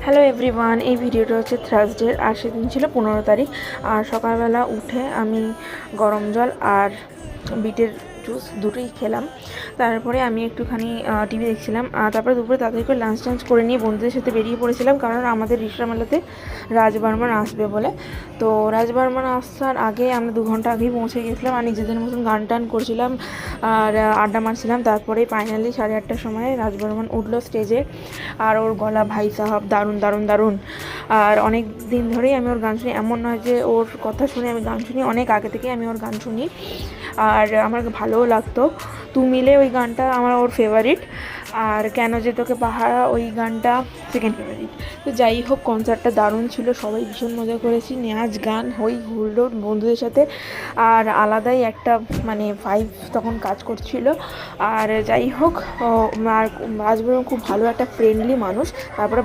Hello everyone, এই ভিডিওটা হচ্ছে থার্সডের, আর সেদিন ছিল 15 তারিখ। আর সকালবেলা উঠে আমি গরম জল আর বিটের জুস দুটোই খেলাম। তারপরে আমি একটুখানি টিভি দেখছিলাম, আর তারপরে দুপুরে তাড়াতাড়ি করে লাঞ্চ টাঞ্চ করে নিয়ে বন্ধুদের সাথে বেরিয়ে পড়েছিলাম, কারণ আমাদের রিসরা মেলাতে রাজ বর্মন আসবে বলে। তো রাজ বর্মন আসার আগে আমরা 2 ঘন্টা আগেই পৌঁছে গেছিলাম, আর নিজেদের মতন গান টান করছিলাম আর আড্ডা মারছিলাম। তারপরে ফাইনালি 8:30টার সময় রাজ বর্মন উঠলো স্টেজে, আর ওর গলা ভাই সাহাব দারুণ দারুণ দারুণ। আর অনেক দিন ধরেই আমি ওর গান শুনি, এমন নয় যে ওর কথা শুনে আমি গান শুনি, অনেক আগে থেকেই আমি ওর গান শুনি আর আমার ভালোও লাগতো। তুই মিলে ওই গানটা আমার ওর ফেভারিট, আর কেন যে তোকে পাহারা ওই গানটা সেকেন্ড ফেভারিট। তো যাই হোক, কনসার্টটা দারুণ ছিল, সবাই ভীষণ মজা করেছি, নাচ গান হই হুল্লোড় বন্ধুদের সাথে, আর আলাদাই একটা মানে ভাইব তখন কাজ করছিল। আর যাই হোক, আর রাজবর্মন খুব ভালো একটা ফ্রেন্ডলি মানুষ। তারপরে